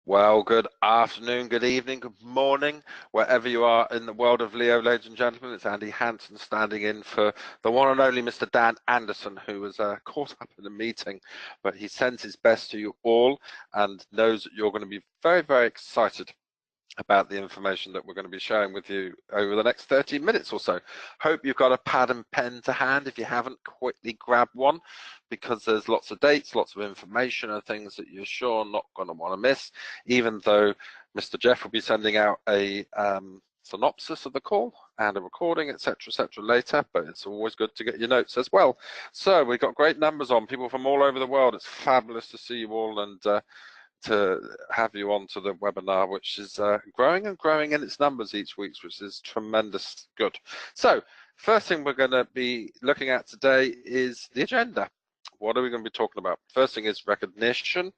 Well, good afternoon, good evening, good morning, wherever you are in the world of Leo, ladies and gentlemen. It's Andy Hansen standing in for the one and only Mr. Dan Anderson, who was caught up in a meeting, but he sends his best to you all and knows that you're going to be very, very excited about the information that we're going to be sharing with you over the next 30 minutes or so. Hope you've got a pad and pen to hand. If you haven't, quickly grab one, because there's lots of dates, lots of information and things that you're sure not going to want to miss, even though Mr. Jeff will be sending out a synopsis of the call and a recording, etc., later, but it's always good to get your notes as well. So we've got great numbers on, people from all over the world. It's fabulous to see you all and to have you onto the webinar, which is growing and growing in its numbers each week, which is tremendous good. So first thing we're going to be looking at today is the agenda. What are we going to be talking about? First thing is recognition.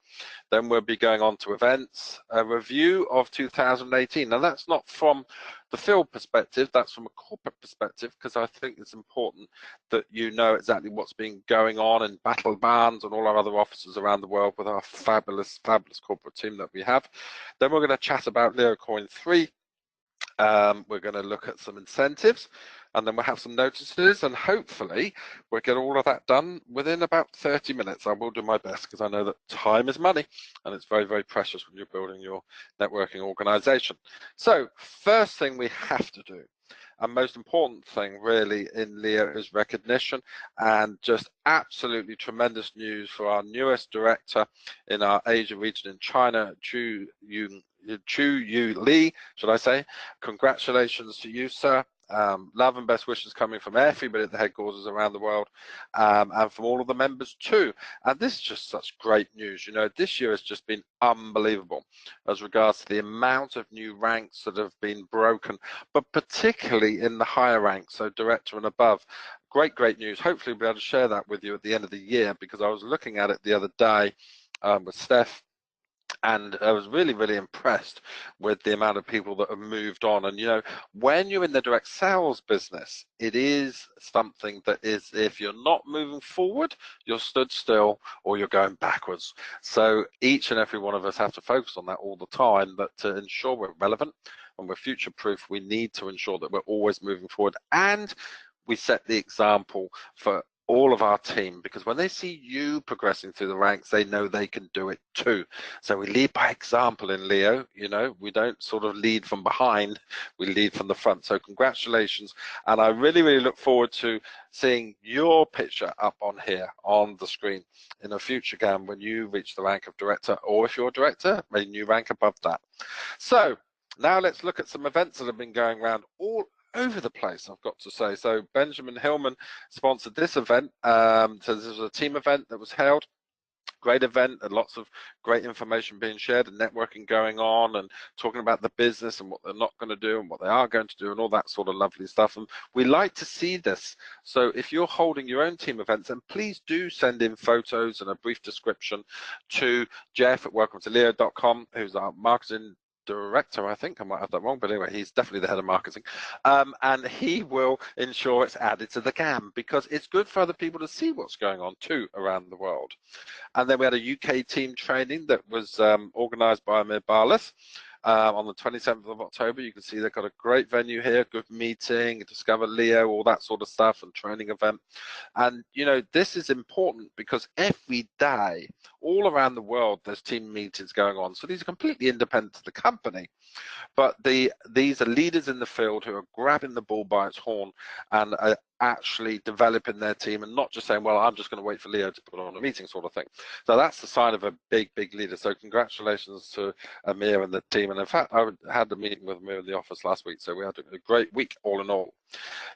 Then we'll be going on to events, a review of 2018. Now that's not from the field perspective, that's from a corporate perspective, because I think it's important that you know exactly what's been going on in Battle Barns and all our other offices around the world with our fabulous, fabulous corporate team that we have. Then we're going to chat about LeoCoin 3. We're going to look at some incentives, and then we'll have some notices, and hopefully we'll get all of that done within about 30 minutes. I will do my best, because I know that time is money, and it's very, very precious when you're building your networking organization. So first thing we have to do, and most important thing really in Leo, is recognition, and just absolutely tremendous news for our newest director in our Asia region in China, Chu Yu Lee, should I say. Congratulations to you, sir. Love and best wishes coming from everybody at the headquarters around the world, and from all of the members too. And this is just such great news. You know, this year has just been unbelievable as regards to the amount of new ranks that have been broken, but particularly in the higher ranks, so director and above. Great news. Hopefully we'll be able to share that with you at the end of the year, because I was looking at it the other day with Steph, and I was really, really impressed with the amount of people that have moved on. And, you know, when you're in the direct sales business, it is something that is, if you're not moving forward, you're stood still or you're going backwards. So each and every one of us have to focus on that all the time, but to ensure we're relevant and we're future proof, we need to ensure that we're always moving forward. And we set the example for all of our team, because when they see you progressing through the ranks, they know they can do it too. So we lead by example in Leo. You know, we don't sort of lead from behind, we lead from the front. So congratulations, and I really, really look forward to seeing your picture up on here on the screen in a future game when you reach the rank of director, or if you're a director, a new rank above that. So now let's look at some events that have been going around all over the place, I've got to say. So Benjamin Hillman sponsored this event. So this was a team event that was held. Great event, and lots of great information being shared and networking going on, and talking about the business and what they're not going to do and what they are going to do and all that sort of lovely stuff. And we like to see this. So if you're holding your own team events, then please do send in photos and a brief description to Jeff at welcometoleo.com, who's our marketing director. I think I might have that wrong, but anyway, he's definitely the head of marketing, and he will ensure it's added to the GAM, because it's good for other people to see what's going on too around the world. And then we had a UK team training that was organized by Amir Barlas on the 27th of October. You can see they've got a great venue here, good meeting, Discover Leo, all that sort of stuff, and training event. And you know, this is important because every day all around the world there's team meetings going on. So these are completely independent of the company, but these are leaders in the field who are grabbing the bull by its horn and are actually developing their team, and not just saying, well, I'm just going to wait for Leo to put on a meeting sort of thing. So that's the sign of a big leader. So congratulations to Amir and the team. And in fact, I had a meeting with Amir in the office last week, so we had a great week all in all.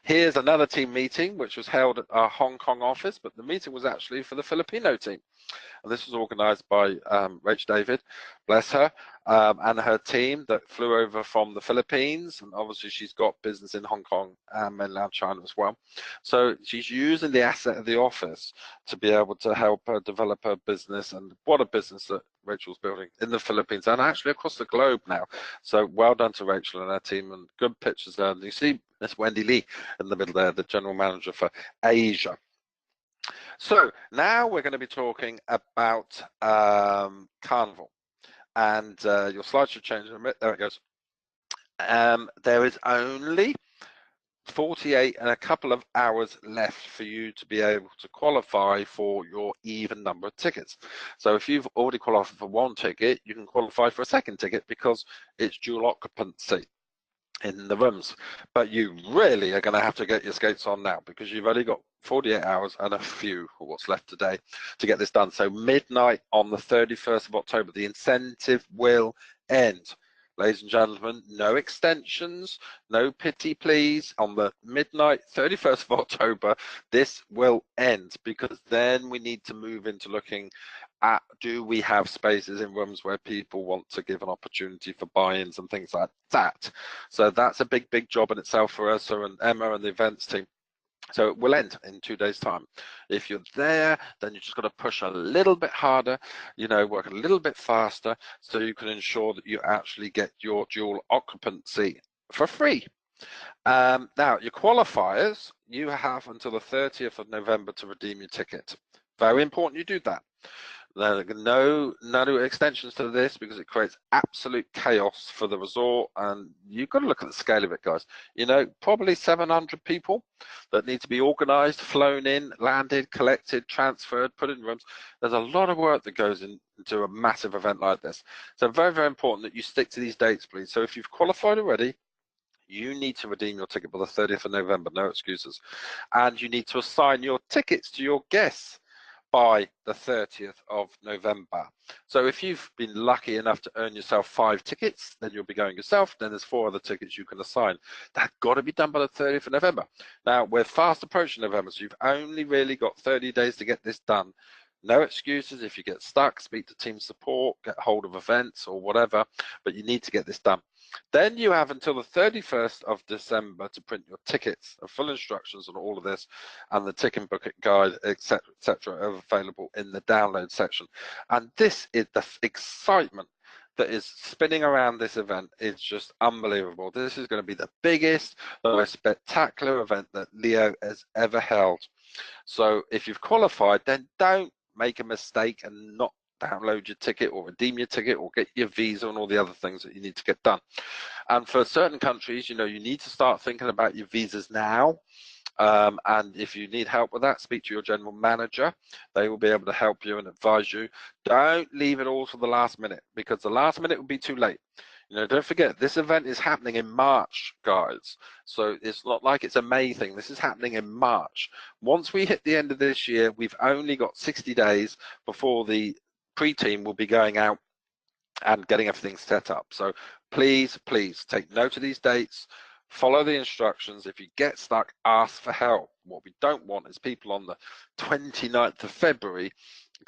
Here's another team meeting which was held at our Hong Kong office, but the meeting was actually for the Filipino team. And this was organized by Rach David, bless her, and her team that flew over from the Philippines. And obviously she's got business in Hong Kong and mainland China as well. So she's using the asset of the office to be able to help her develop her business. And what a business that Rachel's building in the Philippines and actually across the globe now. So well done to Rachel and her team, and good pictures there. And you see Miss Wendy Lee in the middle there, the general manager for Asia. So now we're going to be talking about Carnival. and your slide should change in a minute. There it goes. There is only 48 and a couple of hours left for you to be able to qualify for your even number of tickets. So if you've already qualified for one ticket, you can qualify for a second ticket because it's dual occupancy in the rooms. But you really are going to have to get your skates on now, because you've only got 48 hours and a few, or what's left today, to get this done. So midnight on the 31st of October, the incentive will end. Ladies and gentlemen, no extensions, no pity please. On the midnight 31st of October, this will end, because then we need to move into looking at, do we have spaces in rooms where people want to give an opportunity for buy-ins and things like that. So that's a big, big job in itself for Ursula and Emma and the events team. So it will end in 2 days' time. If you're there, then you just got to push a little bit harder, you know, work a little bit faster, so you can ensure that you actually get your dual occupancy for free. Now, your qualifiers, you have until the 30th of November to redeem your ticket. Very important you do that. No extensions to this, because it creates absolute chaos for the resort, and you've got to look at the scale of it, guys. You know, probably 700 people that need to be organized, flown in, landed, collected, transferred, put in rooms. There's a lot of work that goes into a massive event like this. So very, very important that you stick to these dates, please. So if you've qualified already, you need to redeem your ticket by the 30th of November, no excuses. And you need to assign your tickets to your guests by the 30th of November. So if you've been lucky enough to earn yourself 5 tickets, then you'll be going yourself. Then there's 4 other tickets you can assign. That's got to be done by the 30th of November. Now, we're fast approaching November, so you've only really got 30 days to get this done. No excuses. If you get stuck, speak to team support, get hold of events or whatever, but you need to get this done. Then you have until the 31st of December to print your tickets. Full instructions on all of this, and the ticket booking guide, etc., are available in the download section. And this is the excitement that is spinning around this event. Is just unbelievable. This is going to be the biggest, the most spectacular event that Leo has ever held. So if you've qualified, then don't make a mistake and not download your ticket or redeem your ticket or get your visa and all the other things that you need to get done. And for certain countries, you know, you need to start thinking about your visas now. And if you need help with that, speak to your general manager. They will be able to help you and advise you. Don't leave it all to the last minute, because the last minute will be too late. You know, don't forget, this event is happening in March, guys. So it's not like it's a May thing. This is happening in March. Once we hit the end of this year, we've only got 60 days before the pre-team will be going out and getting everything set up. So please, please take note of these dates. Follow the instructions. If you get stuck, ask for help. What we don't want is people on the 29th of February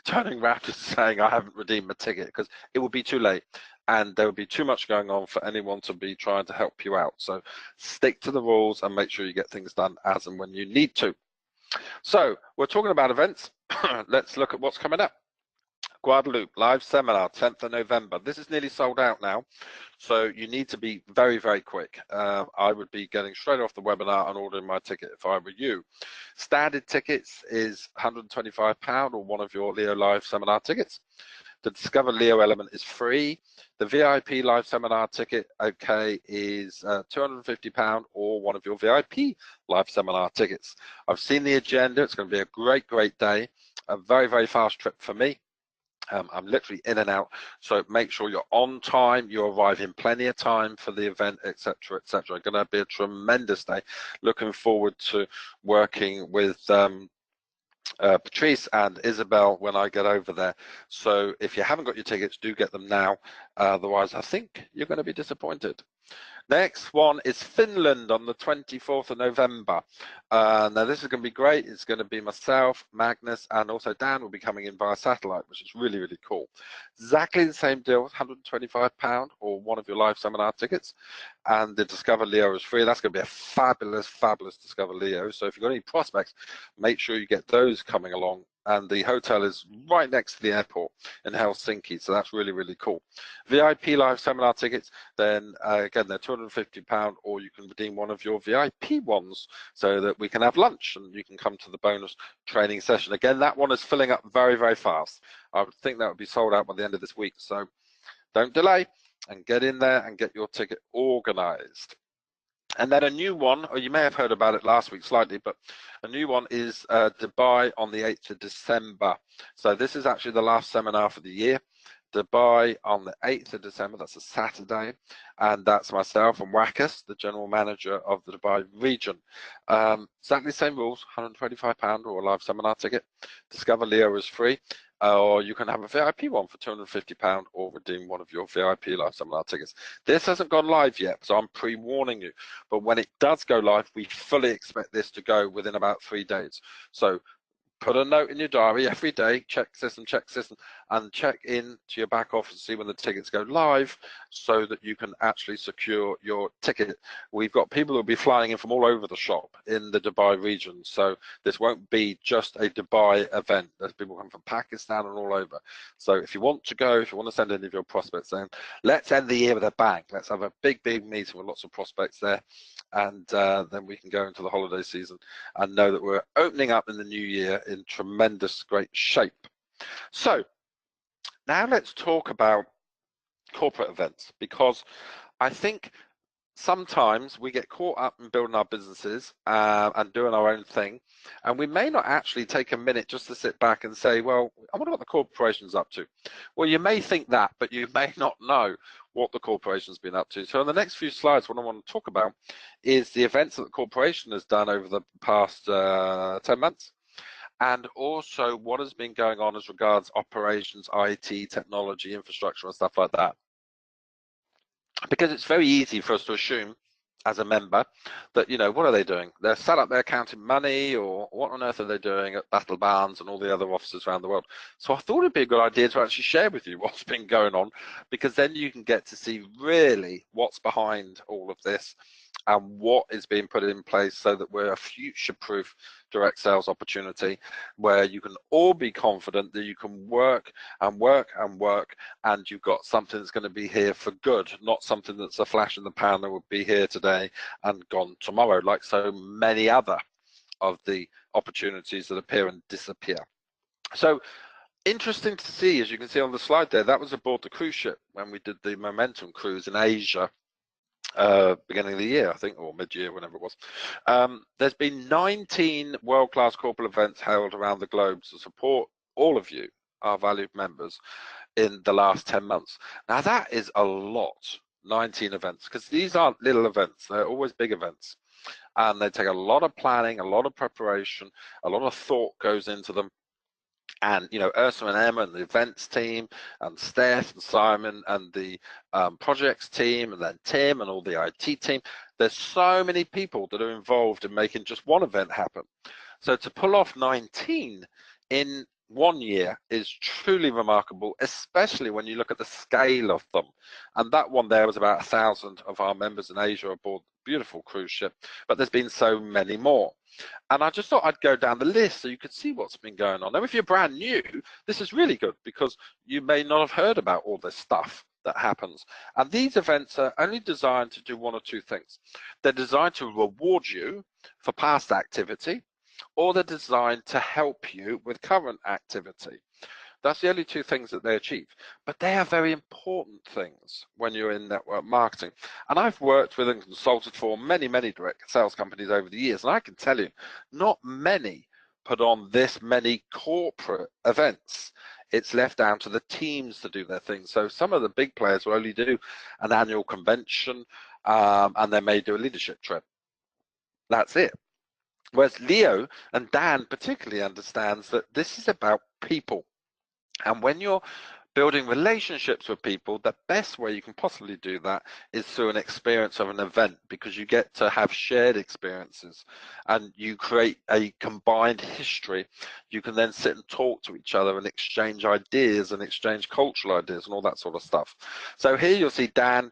turning around and saying, I haven't redeemed my ticket, because it will be too late. And there will be too much going on for anyone to be trying to help you out. So stick to the rules and make sure you get things done as and when you need to. So we're talking about events. Let's look at what's coming up. Guadeloupe live seminar, 10th of November. This is nearly sold out now, so you need to be very, very quick. I would be getting straight off the webinar and ordering my ticket if I were you. Standard tickets is £125 or one of your Leo live seminar tickets. The Discover Leo element is free. The VIP live seminar ticket, okay, is £250 or one of your VIP live seminar tickets. I've seen the agenda. It's going to be a great, great day. A very, very fast trip for me. I'm literally in and out, so make sure you're on time, you arrive in plenty of time for the event, etc., etc. Going to be a tremendous day. Looking forward to working with Patrice and Isabel when I get over there. So if you haven't got your tickets, do get them now. Otherwise, I think you're going to be disappointed. Next one is Finland on the 24th of November. Now this is going to be great. It's going to be myself, Magnus, and also Dan will be coming in via satellite, which is really, really cool. Exactly the same deal, £125 or one of your live seminar tickets. And the Discover Leo is free. That's going to be a fabulous, fabulous Discover Leo. So if you've got any prospects, make sure you get those coming along. And the hotel is right next to the airport in Helsinki, so that's really, really cool. VIP live seminar tickets, then again, they're £250, or you can redeem one of your VIP ones so that we can have lunch and you can come to the bonus training session. Again, that one is filling up very, very fast. I would think that would be sold out by the end of this week, so Don't delay and get in there and get your ticket organized. And then a new one, or you may have heard about it last week slightly, but a new one is Dubai on the 8th of December. So this is actually the last seminar for the year. Dubai on the 8th of December, that's a Saturday, and that's myself and Wakas, the general manager of the Dubai region. Exactly the same rules, £125 or a live seminar ticket. Discover Leo is free, or you can have a VIP one for £250 or redeem one of your VIP live seminar tickets. This hasn't gone live yet, so I'm pre-warning you, but when it does go live, we fully expect this to go within about 3 days. So put a note in your diary every day, check system, and check in to your back office to see when the tickets go live so that you can actually secure your ticket. We've got people who will be flying in from all over the shop in the Dubai region. So this won't be just a Dubai event. There's people coming from Pakistan and all over. So if you want to go, if you want to send any of your prospects in, let's end the year with a bang. Let's have a big meeting with lots of prospects there. And then we can go into the holiday season and know that we're opening up in the new year in tremendous great shape. So now let's talk about corporate events, because I think sometimes we get caught up in building our businesses and doing our own thing, and we may not actually take a minute just to sit back and say, well, I wonder what the corporation's up to. Well, you may think that, but you may not know what the corporation's been up to. So in the next few slides, what I want to talk about is the events that the corporation has done over the past 10 months, and also what has been going on as regards operations, IT, technology, infrastructure, and stuff like that. Because it's very easy for us to assume as a member that, you know, what are they doing? They're sat up there counting money, or what on earth are they doing at Battle Barnes and all the other offices around the world? So I thought it'd be a good idea to actually share with you what's been going on, because then you can get to see really what's behind all of this and what is being put in place so that we're a future-proof direct sales opportunity where you can all be confident that you can work and work and work, and you've got something that's going to be here for good, not something that's a flash in the pan that will be here today and gone tomorrow, like so many other of the opportunities that appear and disappear. So interesting to see, as you can see on the slide there, that was aboard the cruise ship when we did the Momentum cruise in Asia. Beginning of the year, I think, or mid-year, whenever it was. There's been 19 world-class corporate events held around the globe to support all of you, our valued members, in the last 10 months. Now that is a lot, 19 events, because these aren't little events, they're always big events. And they take a lot of planning, a lot of preparation, a lot of thought goes into them. And, you know, Ursula and Emma and the events team, and Steph and Simon and the projects team, and then Tim and all the IT team. There's so many people that are involved in making just one event happen. So to pull off 19 in 1 year is truly remarkable, especially when you look at the scale of them. And that one there was about 1,000 of our members in Asia aboard the beautiful cruise ship, but there's been so many more. And I just thought I'd go down the list so you could see what's been going on. Now, if you're brand new, this is really good because you may not have heard about all this stuff that happens. And these events are only designed to do one or two things. They're designed to reward you for past activity, or they're designed to help you with current activity. That's the only two things that they achieve. But they are very important things when you're in network marketing. And I've worked with and consulted for many, many direct sales companies over the years. And I can tell you, not many put on this many corporate events. It's left down to the teams to do their thing. So some of the big players will only do an annual convention, and they may do a leadership trip. That's it. Whereas Leo, and Dan particularly, understands that this is about people. And when you're building relationships with people, the best way you can possibly do that is through an experience of an event, because you get to have shared experiences and you create a combined history. You can then sit and talk to each other and exchange ideas and exchange cultural ideas and all that sort of stuff. So here you'll see Dan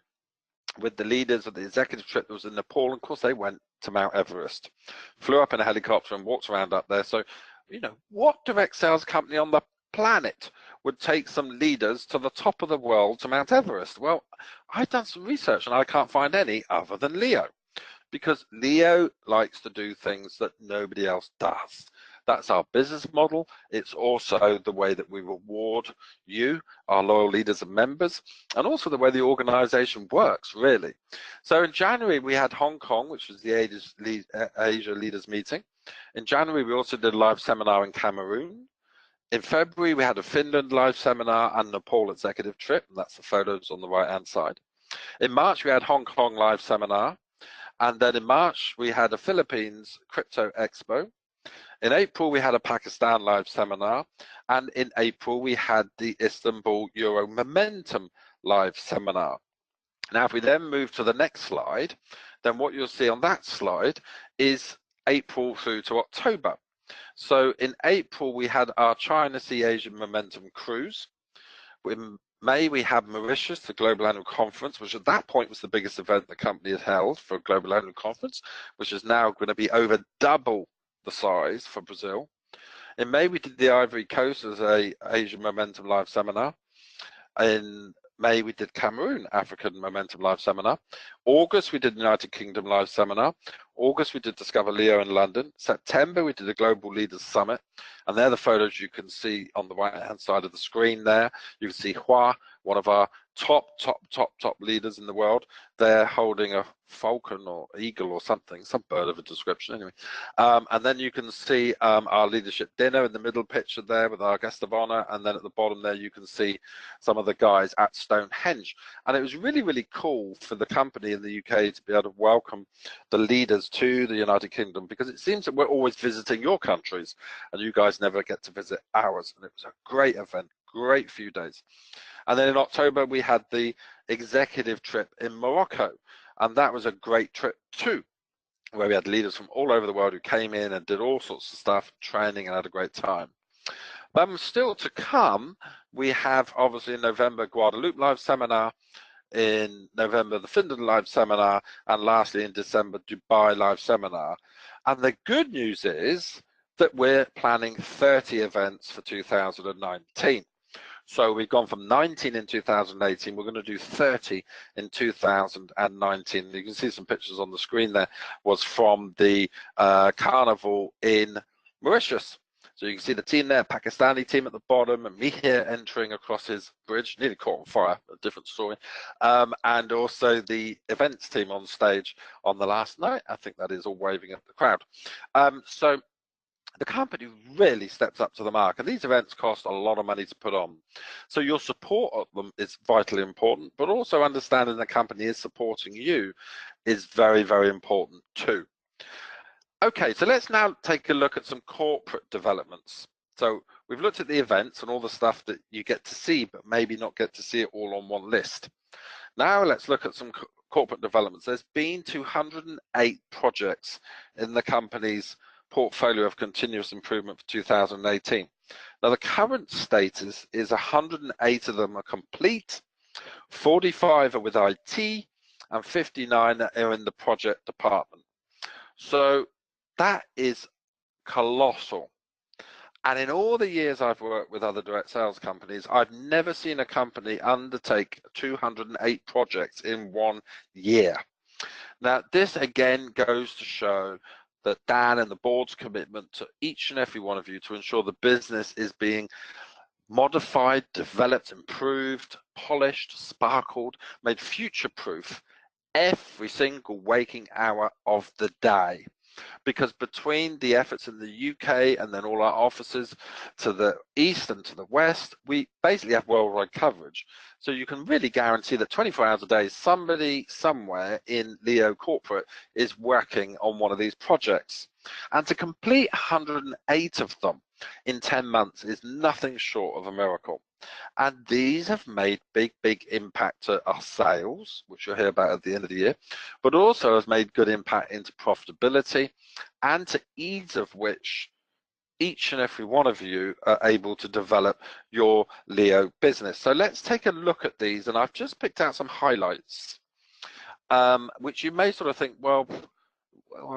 with the leaders of the executive trip that was in Nepal. And of course, they went to Mount Everest, flew up in a helicopter and walked around up there. So, you know, what direct sales company on the planet would take some leaders to the top of the world to Mount Everest? Well, I've done some research and I can't find any other than Leo, because Leo likes to do things that nobody else does. That's our business model. It's also the way that we reward you, our loyal leaders and members, and also the way the organization works, really. So in January, we had Hong Kong, which was the Asia Leaders Meeting. In January, we also did a live seminar in Cameroon. In February, we had a Finland live seminar and Nepal executive trip, and that's the photos on the right-hand side. In March, we had Hong Kong live seminar, and then in March, we had a Philippines Crypto Expo. In April, we had a Pakistan live seminar, and in April, we had the Istanbul Euro Momentum live seminar. Now, if we then move to the next slide, then what you'll see on that slide is April through to October. So in April, we had our China Sea Asia Momentum Cruise. In May, we had Mauritius, the Global Annual Conference, which at that point was the biggest event the company had held for a Global Annual Conference, which is now going to be over double the size for Brazil. In May, we did the Ivory Coast as a Asia Momentum Live Seminar. In May, we did Cameroon African Momentum Live Seminar. August, we did United Kingdom Live Seminar. August, we did Discover Leo in London. September, we did a Global Leaders Summit. And they're the photos you can see on the right-hand side of the screen there. You can see Hua, one of our top leaders in the world. They're holding a falcon or eagle or something, some bird of a description anyway. And then you can see our leadership dinner in the middle picture there with our guest of honor. And then at the bottom there, you can see some of the guys at Stonehenge. And it was really, really cool for the company in the UK to be able to welcome the leaders to the United Kingdom, because it seems that we're always visiting your countries and you guys never get to visit ours. And it was a great event, great few days. And then in October, we had the executive trip in Morocco. And that was a great trip too, where we had leaders from all over the world who came in and did all sorts of stuff, training, and had a great time. Still to come, we have obviously in November, Guadeloupe Live Seminar, in November, the Finland Live Seminar, and lastly in December, Dubai Live Seminar. And the good news is that we're planning 30 events for 2019. So we've gone from 19 in 2018, we're going to do 30 in 2019. You can see some pictures on the screen there, was from the carnival in Mauritius. So you can see the team there, Pakistani team at the bottom, and me here entering across his bridge, nearly caught on fire, a different story. And also the events team on stage on the last night. I think that is all waving at the crowd. So the company really steps up to the mark, and these events cost a lot of money to put on. So your support of them is vitally important, but also understanding the company is supporting you is very, very important too. Okay, so let's now take a look at some corporate developments. So we've looked at the events and all the stuff that you get to see, but maybe not get to see it all on one list. Now let's look at some corporate developments. There's been 208 projects in the company's portfolio of continuous improvement for 2018. Now the current status is 108 of them are complete, 45 are with IT, and 59 are in the project department. So that is colossal. And in all the years I've worked with other direct sales companies, I've never seen a company undertake 208 projects in 1 year. Now, this again goes to show that Dan and the board's commitment to each and every one of you to ensure the business is being modified, developed, improved, polished, sparkled, made future-proof every single waking hour of the day. Because between the efforts in the UK and then all our offices to the east and to the west, we basically have worldwide coverage. So you can really guarantee that 24 hours a day, somebody somewhere in Leo Corporate is working on one of these projects. And to complete 108 of them in 10 months is nothing short of a miracle. And these have made big impact to our sales, which you'll hear about at the end of the year, but also has made good impact into profitability and to ease of which each and every one of you are able to develop your Leo business. So let's take a look at these, and I've just picked out some highlights, which you may sort of think, well,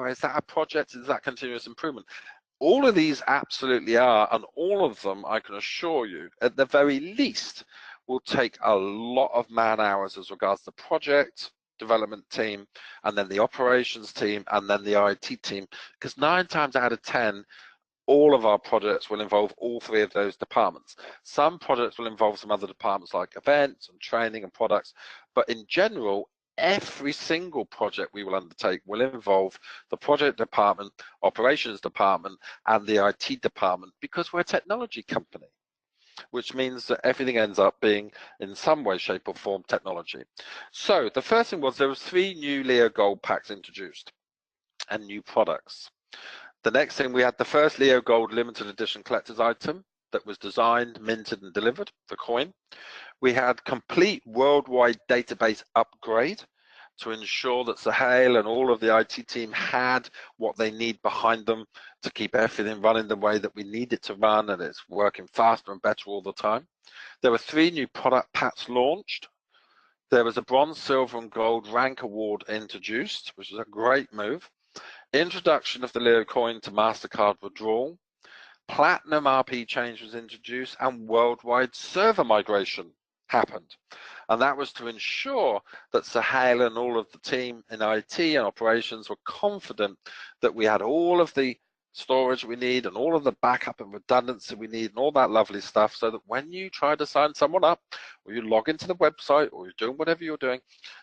is that a project? Is that continuous improvement? All of these absolutely are, and all of them, I can assure you, at the very least, will take a lot of man hours as regards the project development team, and then the operations team, and then the IT team, because 9 times out of 10, all of our projects will involve all three of those departments. Some projects will involve some other departments like events and training and products, but in general, every single project we will undertake will involve the project department, operations department, and the IT department, because we're a technology company, which means that everything ends up being in some way, shape or form technology. So the first thing was there was 3 new Leo Gold packs introduced and new products. The next thing, we had the first Leo Gold limited edition collector's item that was designed, minted and delivered, the coin. We had complete worldwide database upgrade to ensure that Sahel and all of the IT team had what they need behind them to keep everything running the way that we need it to run, and it's working faster and better all the time. There were 3 new product packs launched. There was a bronze, silver and gold rank award introduced, which was a great move. Introduction of the Leo coin to MasterCard withdrawal. Platinum RP change was introduced, and worldwide server migration happened. And that was to ensure that Sahel and all of the team in IT and operations were confident that we had all of the storage we need and all of the backup and redundancy we need and all that lovely stuff, so that when you try to sign someone up or you log into the website or you're doing whatever you're doing,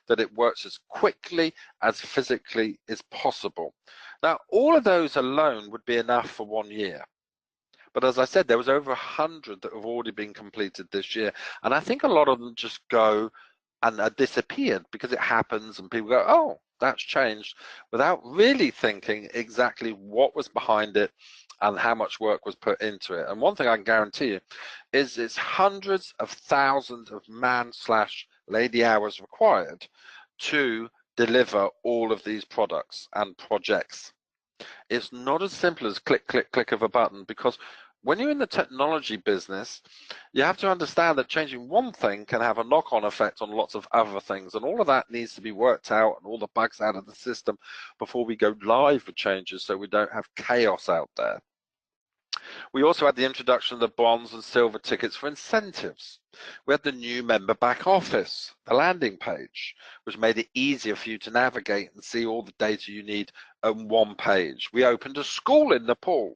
that it works as quickly as physically is possible. Now, all of those alone would be enough for 1 year. But as I said, there was over 100 that have already been completed this year. And I think a lot of them just go and are disappeared because it happens and people go, oh, that's changed, without really thinking exactly what was behind it and how much work was put into it. And one thing I can guarantee you is it's hundreds of thousands of man/lady hours required to deliver all of these products and projects. It's not as simple as click, click, click of a button, because when you're in the technology business, you have to understand that changing one thing can have a knock-on effect on lots of other things, and all of that needs to be worked out and all the bugs out of the system before we go live with changes, so we don't have chaos out there. We also had the introduction of the bronze and silver tickets for incentives. We had the new member back office, the landing page, which made it easier for you to navigate and see all the data you need on one page. We opened a school in Nepal.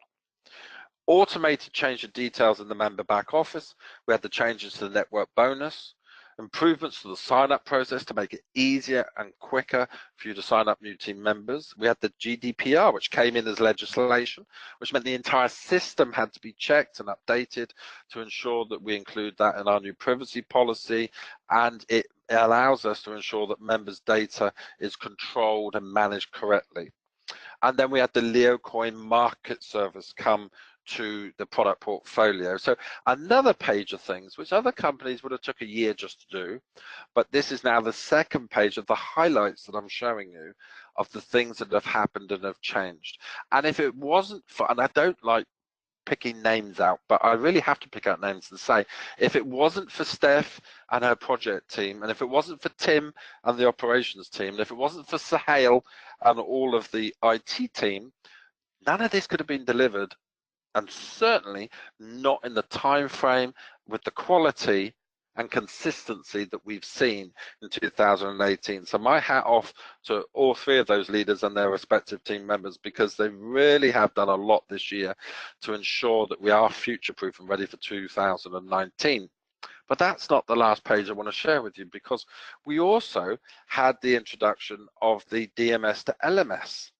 Automated change of details in the member back office. We had the changes to the network bonus, improvements to the sign-up process to make it easier and quicker for you to sign up new team members. We had the GDPR, which came in as legislation, which meant the entire system had to be checked and updated to ensure that we include that in our new privacy policy, and it allows us to ensure that members' data is controlled and managed correctly. And then we had the Leo Coin market service come to the product portfolio. So another page of things which other companies would have took a year just to do, but this is now the second page of the highlights that I'm showing you of the things that have happened and have changed. And if it wasn't for, and I don't like picking names out, but I really have to pick out names and say, if it wasn't for Steph and her project team, and if it wasn't for Tim and the operations team, and if it wasn't for Sahel and all of the IT team, none of this could have been delivered, and certainly not in the time frame with the quality and consistency that we've seen in 2018. So my hat off to all 3 of those leaders and their respective team members, because they really have done a lot this year to ensure that we are future-proof and ready for 2019. But that's not the last page I want to share with you, because we also had the introduction of the DMS to LMS.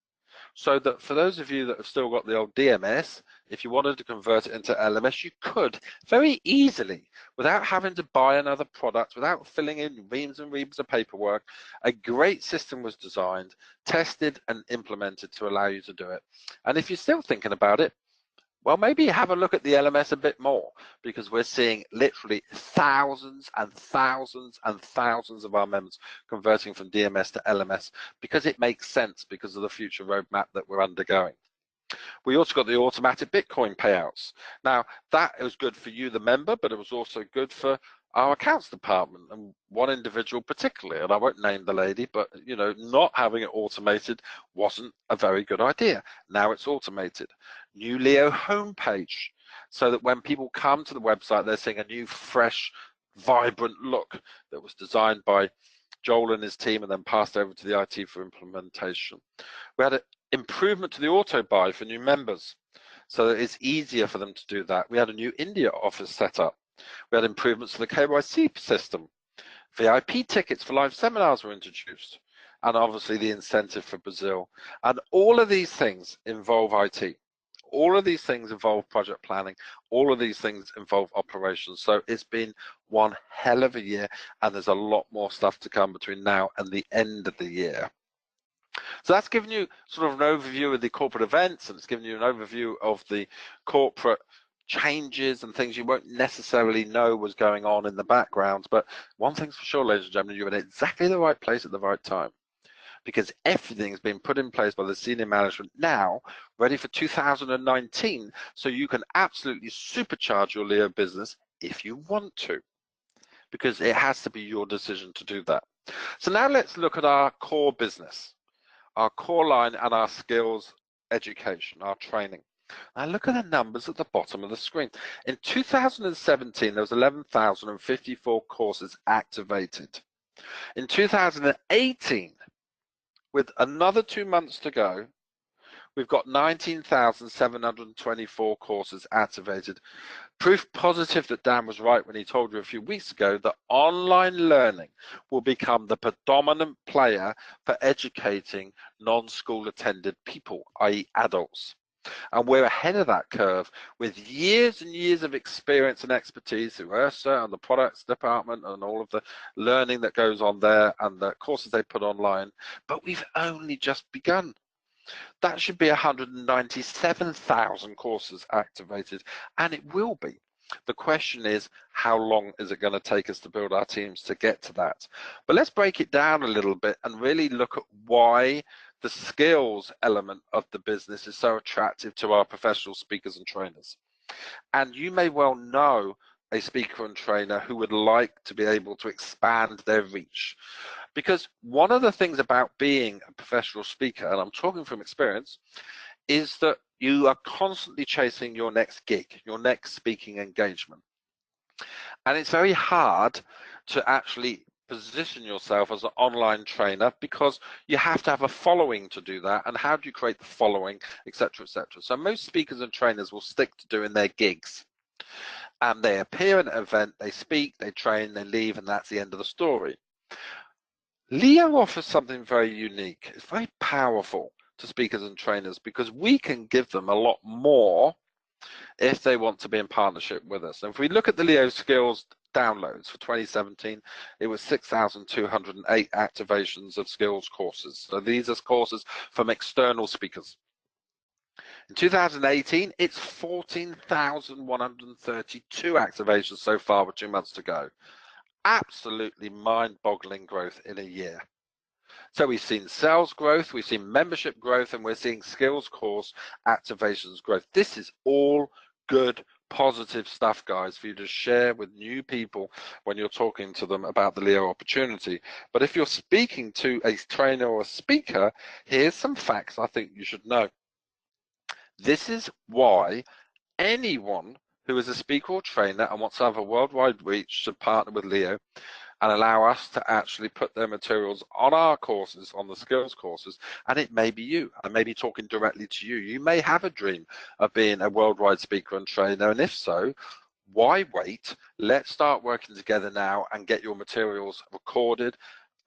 So that for those of you that have still got the old DMS, if you wanted to convert it into LMS, you could very easily, without having to buy another product, without filling in reams and reams of paperwork. A great system was designed, tested and implemented to allow you to do it. And if you're still thinking about it, well, maybe have a look at the LMS a bit more, because we're seeing literally thousands and thousands and thousands of our members converting from DMS to LMS, because it makes sense because of the future roadmap that we're undergoing. We also got the automatic Bitcoin payouts. Now, that was good for you, the member, but it was also good for our accounts department and one individual particularly, and I won't name the lady, but you know, not having it automated wasn't a very good idea. Now it's automated. New Leo homepage, so that when people come to the website, they're seeing a new, fresh, vibrant look that was designed by Joel and his team and then passed over to the IT for implementation. We had an improvement to the auto buy for new members. so that it's easier for them to do that. We had a new India office set up. We had improvements to the KYC system. VIP tickets for live seminars were introduced, and obviously the incentive for Brazil. And all of these things involve IT. All of these things involve project planning. All of these things involve operations. So it's been one hell of a year, and there's a lot more stuff to come between now and the end of the year. So that's given you sort of an overview of the corporate events, and it's given you an overview of the corporate changes and things you won't necessarily know was going on in the background. But one thing's for sure, ladies and gentlemen, you're in exactly the right place at the right time, because everything's been put in place by the senior management now, ready for 2019, so you can absolutely supercharge your Leo business if you want to, because it has to be your decision to do that. So now let's look at our core business, our core line, and our skills education, our training. Now look at the numbers at the bottom of the screen. In 2017, there was 11,054 courses activated. In 2018, with another 2 months to go, we've got 19,724 courses activated. Proof positive that Dan was right when he told you a few weeks ago that online learning will become the predominant player for educating non-school attended people, i.e. adults. And we're ahead of that curve with years and years of experience and expertise through URSA and the products department and all of the learning that goes on there and the courses they put online. But we've only just begun. That should be 197,000 courses activated, and it will be. The question is, how long is it going to take us to build our teams to get to that? But let's break it down a little bit and really look at why the skills element of the business is so attractive to our professional speakers and trainers. And you may well know a speaker and trainer who would like to be able to expand their reach. Because one of the things about being a professional speaker, and I'm talking from experience, is that you are constantly chasing your next gig, your next speaking engagement. And it's very hard to actually position yourself as an online trainer because you have to have a following to do that. And how do you create the following, etc., etc. So most speakers and trainers will stick to doing their gigs. And they appear at an event, they speak, they train, they leave, and that's the end of the story. Leo offers something very unique. It's very powerful to speakers and trainers because we can give them a lot more if they want to be in partnership with us. And if we look at the Leo Skills downloads for 2017, it was 6,208 activations of skills courses. So these are courses from external speakers. In 2018, it's 14,132 activations so far with 2 months to go. Absolutely mind-boggling growth in a year. So we've seen sales growth, we've seen membership growth, and we're seeing skills course activations growth. This is all good, positive stuff, guys, for you to share with new people when you're talking to them about the Leo opportunity. But if you're speaking to a trainer or a speaker, here's some facts I think you should know. This is why anyone who is a speaker or trainer and wants to have a worldwide reach should partner with Leo and allow us to actually put their materials on our courses, on the skills courses. And it may be you. I may be talking directly to you. You may have a dream of being a worldwide speaker and trainer, and if so, why wait? Let's start working together now and get your materials recorded,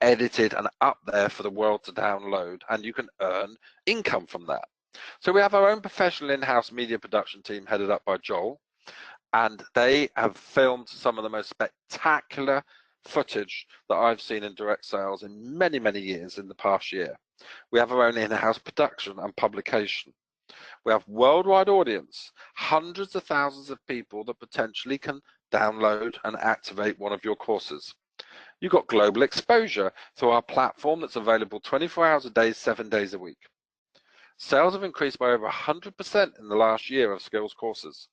edited, and up there for the world to download, and you can earn income from that. So we have our own professional in-house media production team headed up by Joel, and they have filmed some of the most spectacular footage that I've seen in direct sales in many, many years in the past year. We have our own in-house production and publication. We have worldwide audience, hundreds of thousands of people that potentially can download and activate one of your courses. You've got global exposure through our platform that's available 24 hours a day, 7 days a week. Sales have increased by over 100% in the last year of skills courses.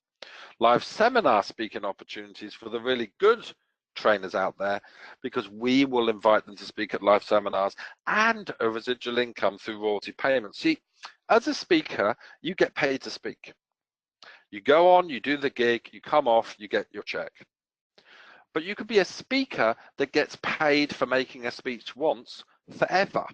Live seminar speaking opportunities for the really good trainers out there, because we will invite them to speak at live seminars, and a residual income through royalty payments. See, as a speaker, you get paid to speak. You go on, you do the gig, you come off, you get your check. But you could be a speaker that gets paid for making a speech once forever.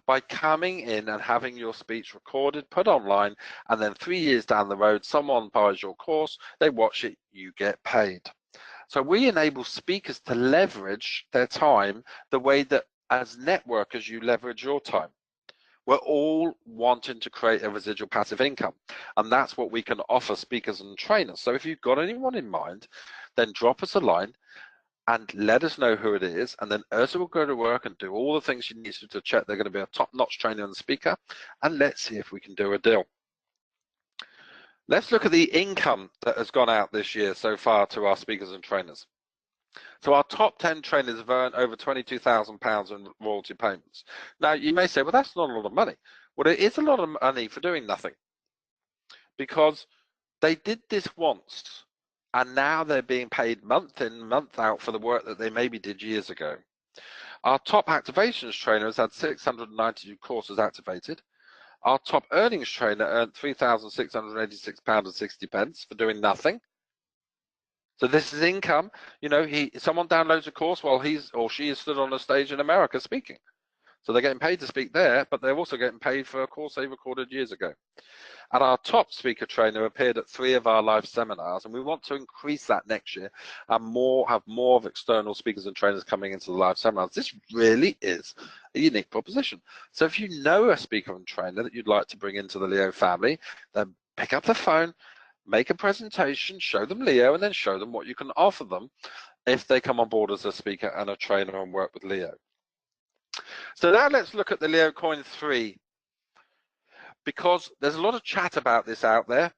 by coming in and having your speech recorded, put online, and then 3 years down the road, someone buys your course, they watch it, you get paid. So we enable speakers to leverage their time the way that as networkers you leverage your time. We're all wanting to create a residual passive income, and that's what we can offer speakers and trainers. So if you've got anyone in mind, then drop us a line and let us know who it is, and then Ursa will go to work and do all the things she needs to check they're going to be a top-notch trainer and speaker, and let's see if we can do a deal. Let's look at the income that has gone out this year so far to our speakers and trainers. So our top 10 trainers have earned over £22,000 in royalty payments. Now, you may say, well, that's not a lot of money. Well, it is a lot of money for doing nothing, because they did this once, and now they're being paid month in, month out for the work that they maybe did years ago. Our top activations trainer has had 692 courses activated. Our top earnings trainer earned £3,686.60 for doing nothing. So this is income. You know, someone downloads a course while he's or she is stood on a stage in America speaking. So they're getting paid to speak there, but they're also getting paid for a course they recorded years ago. And our top speaker trainer appeared at 3 of our live seminars, and we want to increase that next year and have more of external speakers and trainers coming into the live seminars. This really is a unique proposition. So if you know a speaker and trainer that you'd like to bring into the Leo family, then pick up the phone, make a presentation, show them Leo, and then show them what you can offer them if they come on board as a speaker and a trainer and work with Leo. So now let's look at the Leo Coin 3, because there's a lot of chat about this out there,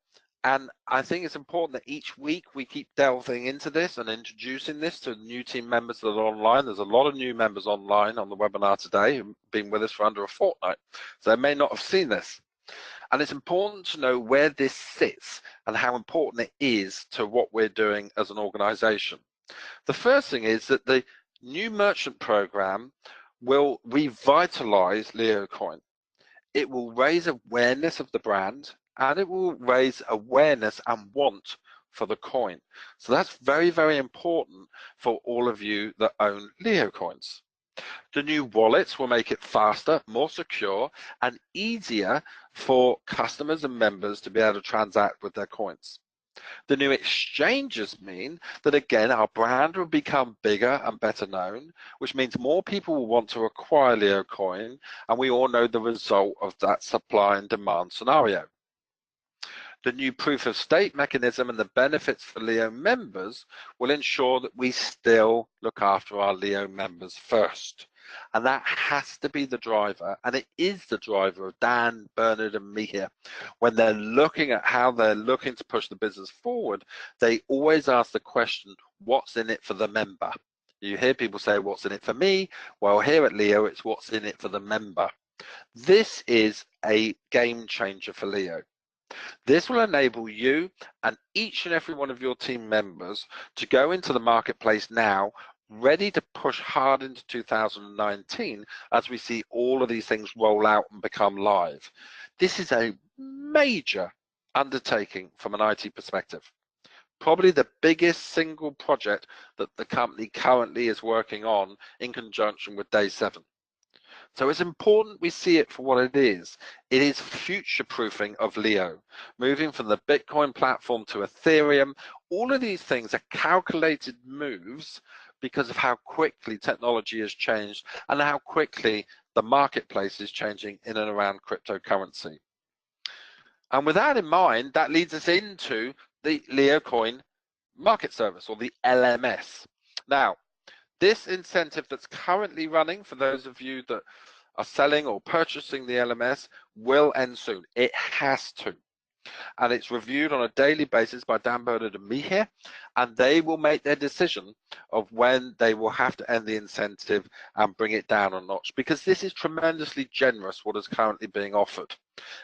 and I think it's important that each week we keep delving into this and introducing this to new team members that are online. There's a lot of new members online on the webinar today who've been with us for under a fortnight, so they may not have seen this. And it's important to know where this sits and how important it is to what we're doing as an organization. The first thing is that the new merchant program will revitalize LeoCoin. It will raise awareness of the brand, and it will raise awareness and want for the coin. So that's very, very important for all of you that own Leo coins. The new wallets will make it faster, more secure, and easier for customers and members to be able to transact with their coins. The new exchanges mean that, again, our brand will become bigger and better known, which means more people will want to acquire Leo coin, and we all know the result of that supply and demand scenario. The new proof of stake mechanism and the benefits for Leo members will ensure that we still look after our Leo members first. And that has to be the driver, and it is the driver of Dan, Bernard, and me here. When they're looking at how they're looking to push the business forward, they always ask the question, what's in it for the member? You hear people say, what's in it for me? Well, here at Leo, it's what's in it for the member. This is a game changer for Leo. This will enable you and each and every one of your team members to go into the marketplace now, ready to push hard into 2019 as we see all of these things roll out and become live. This is a major undertaking from an IT perspective. Probably the biggest single project that the company currently is working on in conjunction with Day 7. So it's important we see it for what it is. It is future-proofing of Leo, moving from the Bitcoin platform to Ethereum. All of these things are calculated moves because of how quickly technology has changed and how quickly the marketplace is changing in and around cryptocurrency. And with that in mind, that leads us into the Leo Coin market service, or the LMS. Now, this incentive that's currently running for those of you that are selling or purchasing the LMS will end soon. It has to. And it's reviewed on a daily basis by Dan, Bernard, and me here, and they will make their decision of when they will have to end the incentive and bring it down a notch, because this is tremendously generous what is currently being offered,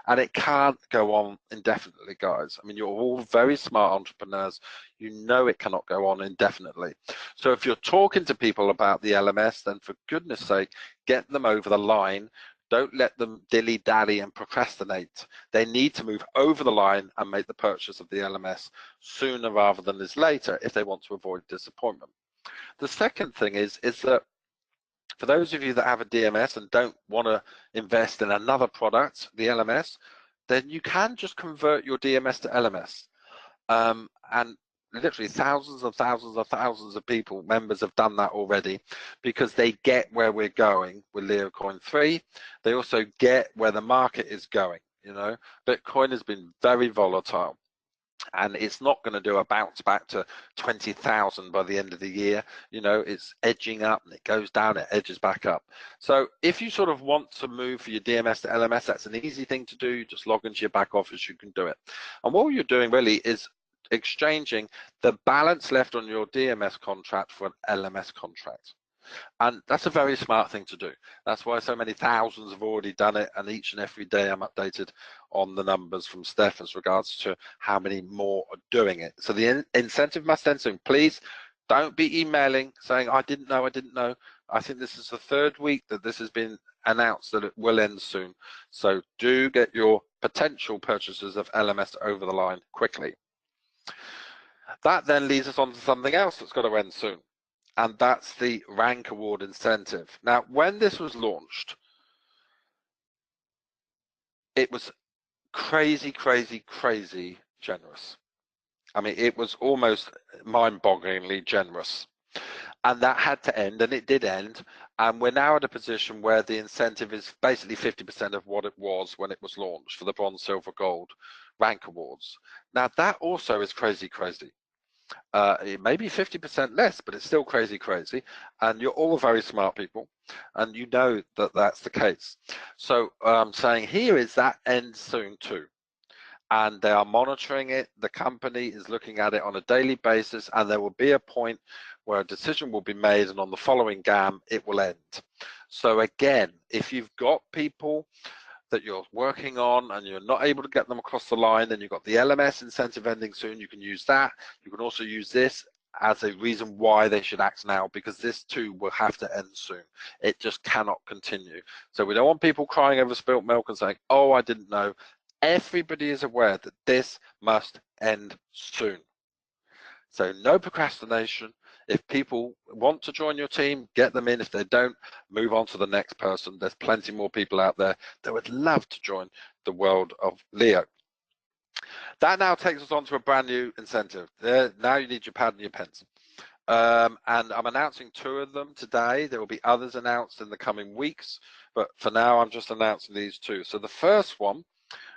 and it can't go on indefinitely, guys. I mean, you're all very smart entrepreneurs. You know it cannot go on indefinitely. So if you're talking to people about the LMS, then for goodness sake, get them over the line. Don't let them dilly-dally and procrastinate. They need to move over the line and make the purchase of the LMS sooner rather than later if they want to avoid disappointment. The second thing is that For those of you that have a DMS and don't want to invest in another product, the LMS, then you can just convert your DMS to LMS. And literally thousands and thousands and thousands of people, members, have done that already, because they get where we're going with LeoCoin 3. They also get where the market is going. You know, Bitcoin has been very volatile, and it's not going to do a bounce back to 20,000 by the end of the year. You know, it's edging up and it goes down, it edges back up. So if you sort of want to move for your DMS to LMS, that's an easy thing to do. Just log into your back office, you can do it. And what you're doing really is exchanging the balance left on your DMS contract for an LMS contract. And that's a very smart thing to do. That's why so many thousands have already done it, and each and every day I'm updated on the numbers from Steph as regards to how many more are doing it. So the incentive must end soon. Please don't be emailing saying, I didn't know. I think this is the third week that this has been announced that it will end soon. So do get your potential purchases of LMS over the line quickly. That then leads us on to something else that's got to end soon, and that's the rank award incentive. Now, when this was launched, it was crazy generous. I mean, it was almost mind-bogglingly generous. And that had to end, and it did end. And we're now at a position where the incentive is basically 50% of what it was when it was launched for the bronze, silver, gold rank awards. Now, that also is crazy. It may be 50% less, but it's still crazy. And you're all very smart people, and you know that that's the case. So I'm saying here is that ends soon too. And they are monitoring it. The company is looking at it on a daily basis, and there will be a point where a decision will be made, and on the following GAM, it will end. So again, if you've got people that you're working on and you're not able to get them across the line, then you've got the LMS incentive ending soon. You can use that. You can also use this as a reason why they should act now, because this too will have to end soon. It just cannot continue. So we don't want people crying over spilt milk and saying, oh, I didn't know. Everybody is aware that this must end soon. So no procrastination. If people want to join your team, get them in. If they don't, move on to the next person. There's plenty more people out there that would love to join the world of Leo. That now takes us on to a brand new incentive. Now you need your pad and your pens. And I'm announcing 2 of them today. There will be others announced in the coming weeks, but for now I'm just announcing these 2. So the first one,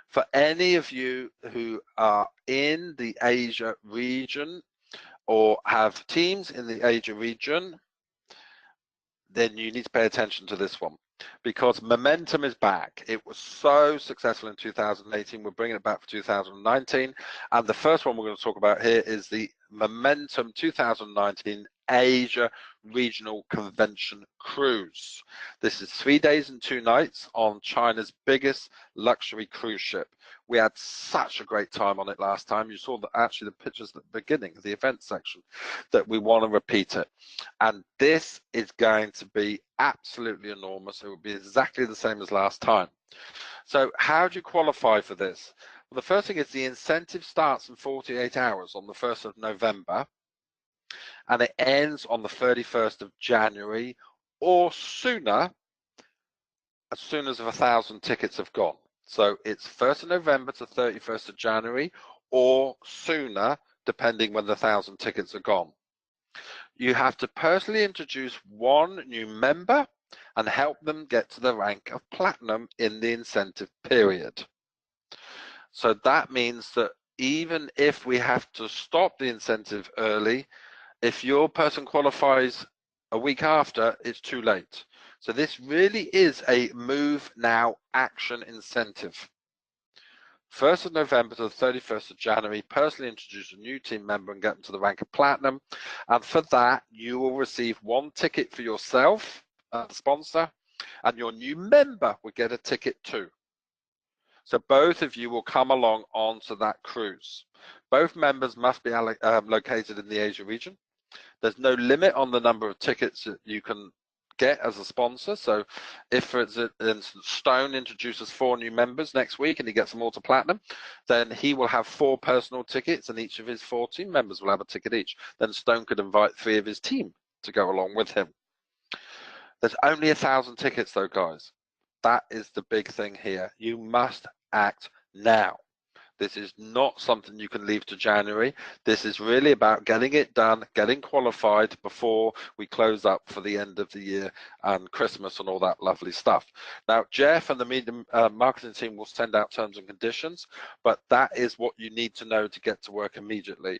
for any of you who are in the Asia region or have teams in the Asia region, then you need to pay attention to this one, because momentum is back. It was so successful in 2018. We're bringing it back for 2019. And the first one we're going to talk about here is the Momentum 2019 Asia Regional Convention Cruise. This is 3 days and 2 nights on China's biggest luxury cruise ship. We had such a great time on it last time. You saw actually the pictures at the beginning of the event section, that we want to repeat it. And this is going to be absolutely enormous. It will be exactly the same as last time. So how do you qualify for this? Well, the first thing is the incentive starts in 48 hours on the 1st of November, and it ends on the 31st of January, or sooner, as soon as 1,000 tickets have gone. So it's 1st of November to 31st of January, or sooner, depending when the 1,000 tickets are gone. You have to personally introduce 1 new member and help them get to the rank of platinum in the incentive period. So that means that even if we have to stop the incentive early, if your person qualifies a week after, it's too late. So this really is a move now action incentive. 1st of November to the 31st of January, personally introduce a new team member and get them to the rank of platinum. And for that, you will receive 1 ticket for yourself as a sponsor, and your new member will get a ticket too. So both of you will come along onto that cruise. Both members must be located in the Asia region. There's no limit on the number of tickets that you can get as a sponsor. So if, for instance, Stone introduces 4 new members next week and he gets them all to platinum, then he will have 4 personal tickets, and each of his 4 team members will have a ticket each. Then Stone could invite 3 of his team to go along with him. There's only 1,000 tickets though, guys. That is the big thing here. You must act now. This is not something you can leave to January. This is really about getting it done, getting qualified before we close up for the end of the year and Christmas and all that lovely stuff. Now, Jeff and the media marketing team will send out terms and conditions, but that is what you need to know to get to work immediately.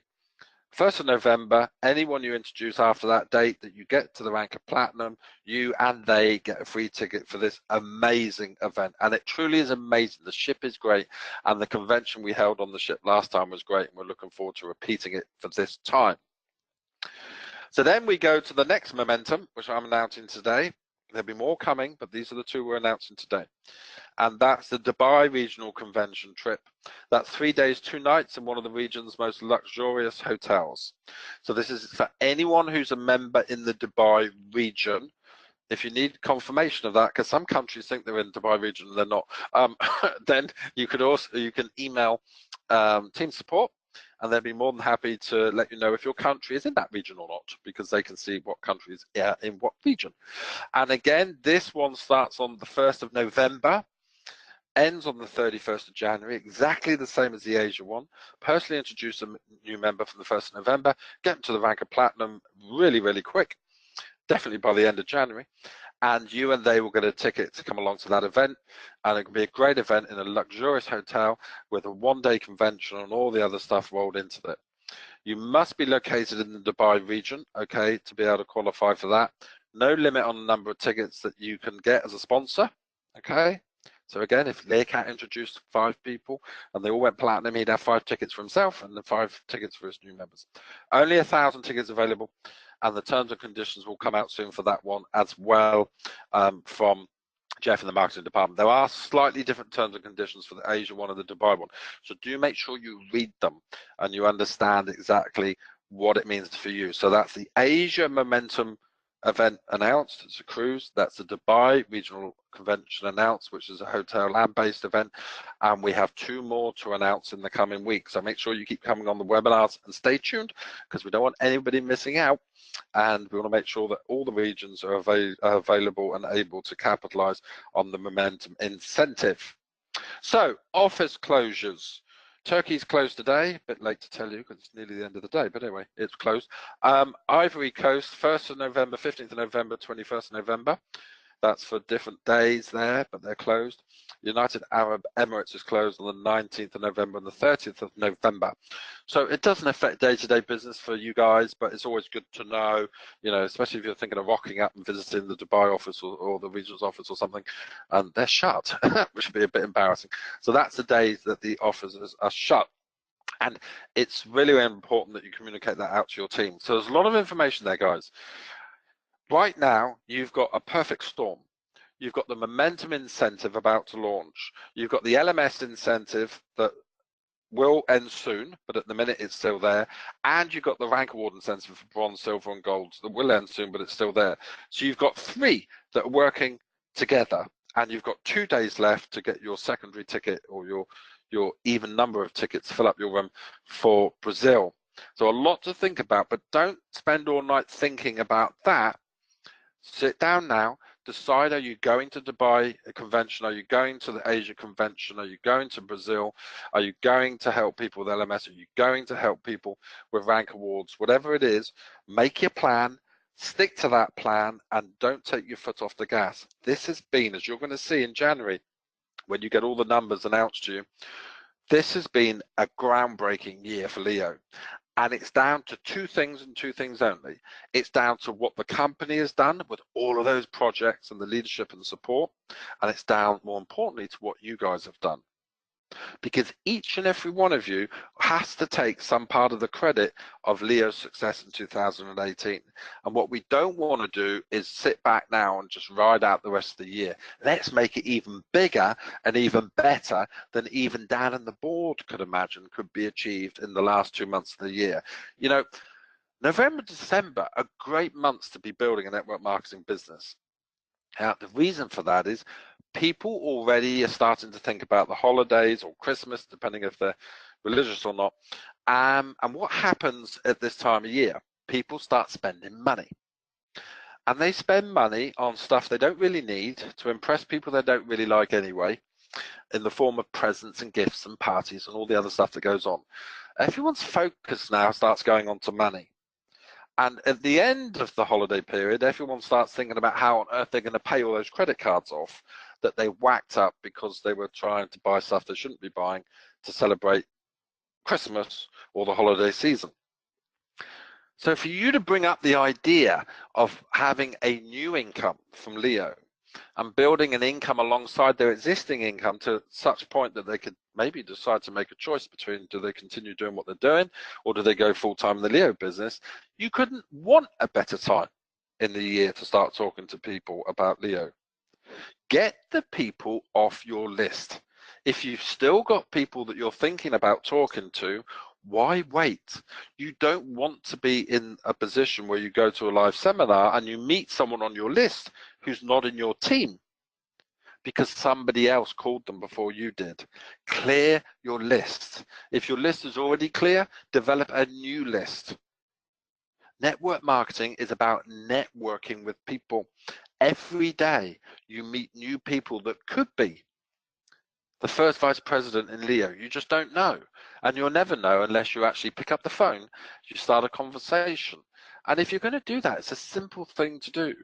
1st of November, anyone you introduce after that date that you get to the rank of platinum, you and they get a free ticket for this amazing event. And it truly is amazing. The ship is great, and the convention we held on the ship last time was great, and we're looking forward to repeating it for this time. So then we go to the next momentum, which I'm announcing today. There'll be more coming, but these are the two we're announcing today. And that's the Dubai Regional Convention trip. That's 3 days, 2 nights in one of the region's most luxurious hotels. So this is for anyone who's a member in the Dubai region. If you need confirmation of that, because some countries think they're in the Dubai region and they're not, then you can email team support, and they'll be more than happy to let you know if your country is in that region or not, because they can see what countries are in what region. And again, this one starts on the 1st of November, ends on the 31st of January, exactly the same as the Asia one. Personally introduce a new member from the 1st of November, get them to the rank of platinum really, really quick, definitely by the end of January, and you and they will get a ticket to come along to that event, and it will be a great event in a luxurious hotel with a one-day convention and all the other stuff rolled into it. You must be located in the Dubai region, okay, to be able to qualify for that. No limit on the number of tickets that you can get as a sponsor, okay? So again, if Learcat introduced 5 people and they all went platinum, he'd have 5 tickets for himself and then 5 tickets for his new members. Only 1,000 tickets available, and the terms and conditions will come out soon for that one as well from Jeff in the marketing department. There are slightly different terms and conditions for the Asia one and the Dubai one. So do make sure you read them and you understand exactly what it means for you. So that's the Asia Momentum event announced. It's a cruise. That's the Dubai Regional Convention announced, which is a hotel land-based event, and we have 2 more to announce in the coming weeks. So make sure you keep coming on the webinars and stay tuned, because we don't want anybody missing out, and we want to make sure that all the regions are available and able to capitalize on the momentum incentive. So office closures. Turkey's closed today, a bit late to tell you because it's nearly the end of the day, but anyway, it's closed. Ivory Coast, 1st of November, 15th of November, 21st of November. That's for different days there, but they're closed. United Arab Emirates is closed on the 19th of November and the 30th of November. So it doesn't affect day-to-day business for you guys, but it's always good to know, you know, especially if you're thinking of rocking up and visiting the Dubai office or the regional's office or something, and they're shut, which would be a bit embarrassing. So that's the days that the offices are shut. And it's really important that you communicate that out to your team. So there's a lot of information there, guys. Right now, you've got a perfect storm. You've got the momentum incentive about to launch. You've got the LMS incentive that will end soon, but at the minute it's still there. And you've got the rank award incentive for bronze, silver, and gold that will end soon, but it's still there. So you've got 3 that are working together, and you've got 2 days left to get your secondary ticket or your even number of tickets to fill up your room for Brazil. So a lot to think about, but don't spend all night thinking about that. Sit down now, decide, are you going to Dubai convention? Are you going to the Asia convention? Are you going to Brazil? Are you going to help people with LMS? Are you going to help people with rank awards? Whatever it is, make your plan, stick to that plan, and don't take your foot off the gas. This has been, as you're going to see in January, when you get all the numbers announced to you, this has been a groundbreaking year for Leo. And it's down to 2 things and 2 things only. It's down to what the company has done with all of those projects and the leadership and the support. And it's down, more importantly, to what you guys have done. Because each and every one of you has to take some part of the credit of Leo's success in 2018. And what we don't want to do is sit back now and just ride out the rest of the year. Let's make it even bigger and even better than even Dan and the board could imagine could be achieved in the last 2 months of the year. You know, November, December are great months to be building a network marketing business. Now, the reason for that is people already are starting to think about the holidays or Christmas, depending if they're religious or not. And what happens at this time of year? People start spending money. and they spend money on stuff they don't really need to impress people they don't really like anyway, in the form of presents and gifts and parties and all the other stuff that goes on. Everyone's focus now starts going on to money. And at the end of the holiday period, everyone starts thinking about how on earth they're going to pay all those credit cards off that they whacked up because they were trying to buy stuff they shouldn't be buying to celebrate Christmas or the holiday season. So for you to bring up the idea of having a new income from Leo and building an income alongside their existing income to such a point that they could maybe decide to make a choice between, do they continue doing what they're doing or do they go full-time in the Leo business, you couldn't want a better time in the year to start talking to people about Leo. Get the people off your list. If you've still got people that you're thinking about talking to, why wait? You don't want to be in a position where you go to a live seminar and you meet someone on your list who's not in your team because somebody else called them before you did. Clear your list. If your list is already clear, develop a new list. Network marketing is about networking with people. Every day you meet new people that could be the first vice president in Leo. You just don't know. And you'll never know unless you actually pick up the phone, you start a conversation. And if you're going to do that, it's a simple thing to do.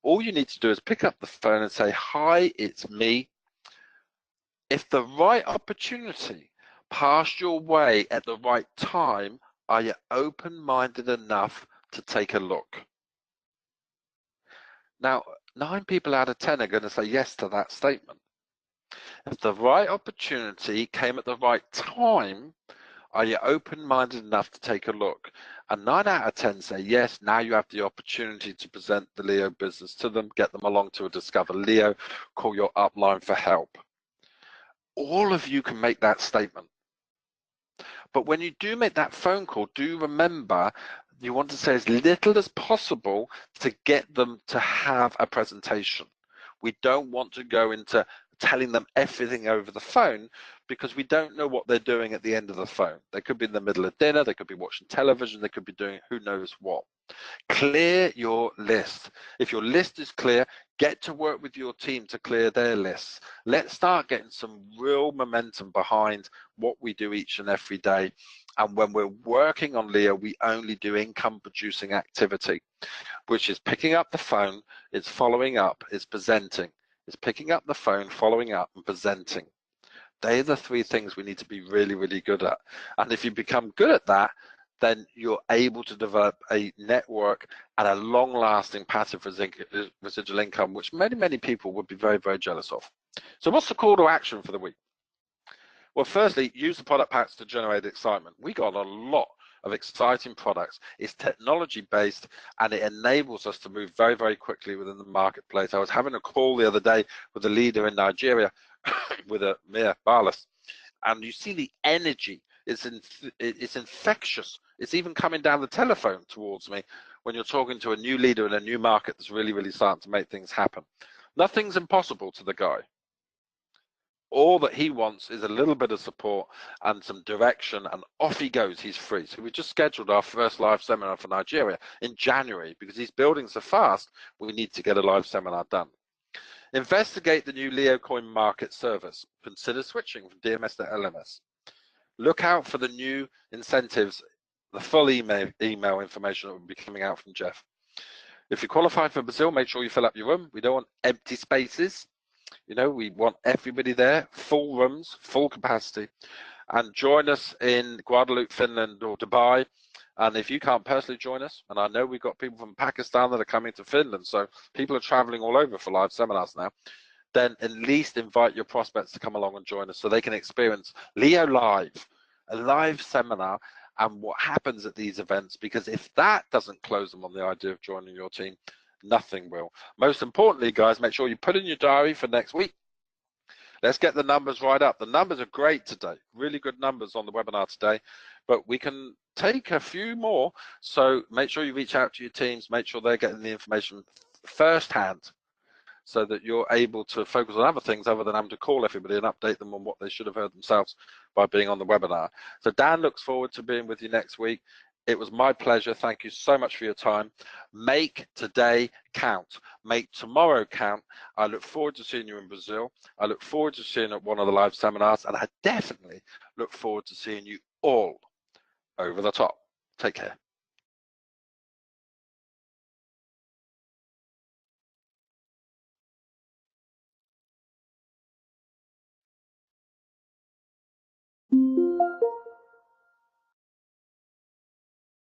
All you need to do is pick up the phone and say, hi, it's me. If the right opportunity passed your way at the right time, are you open-minded enough to take a look? Now, 9 people out of 10 are going to say yes to that statement. If the right opportunity came at the right time, are you open-minded enough to take a look? And 9 out of 10 say yes. Now you have the opportunity to present the Leo business to them, get them along to a Discover Leo, call your upline for help. All of you can make that statement. But when you do make that phone call, do remember you want to say as little as possible to get them to have a presentation. We don't want to go into telling them everything over the phone because we don't know what they're doing at the end of the phone. They could be in the middle of dinner, they could be watching television, they could be doing who knows what. Clear your list. If your list is clear, get to work with your team to clear their lists. Let's start getting some real momentum behind what we do each and every day. And when we're working on Leo, we only do income producing activity, which is picking up the phone, it's following up, it's presenting. It's picking up the phone, following up, and presenting. They are the 3 things we need to be really, really good at. And if you become good at that, then you're able to develop a network and a long-lasting passive residual income, which many, many people would be very, very jealous of. So what's the call to action for the week? Well, firstly, use the product packs to generate excitement. We got a lot of exciting products. It's technology-based, and it enables us to move very, very quickly within the marketplace. I was having a call the other day with a leader in Nigeria, with a Mir Barlas, and you see the energy. It's infectious. It's even coming down the telephone towards me when you're talking to a new leader in a new market that's really, really starting to make things happen. Nothing's impossible to the guy. All that he wants is a little bit of support and some direction, and off he goes. He's free. So we just scheduled our first live seminar for Nigeria in January because he's building so fast, we need to get a live seminar done. Investigate the new Leo coin market service. Consider switching from DMS to LMS. Look out for the new incentives, the full email information that will be coming out from Jeff. If you qualify for Brazil, make sure you fill up your room. We don't want empty spaces. You know, we want everybody there, full rooms, full capacity. And join us in Guadeloupe, Finland, or Dubai. And if you can't personally join us, and I know we've got people from Pakistan that are coming to Finland, so people are traveling all over for live seminars now, then at least invite your prospects to come along and join us so they can experience Leo Live, a live seminar, and what happens at these events, because if that doesn't close them on the idea of joining your team, nothing will. Most importantly, guys, make sure you put in your diary for next week. Let's get the numbers right up. The numbers are great today, really good numbers on the webinar today, but we can take a few more. So make sure you reach out to your teams, make sure they're getting the information firsthand so that you're able to focus on other things other than having to call everybody and update them on what they should have heard themselves by being on the webinar. So Dan looks forward to being with you next week. It was my pleasure. Thank you so much for your time. Make today count. Make tomorrow count. I look forward to seeing you in Brazil. I look forward to seeing you at one of the live seminars, and I definitely look forward to seeing you all over the top. Take care.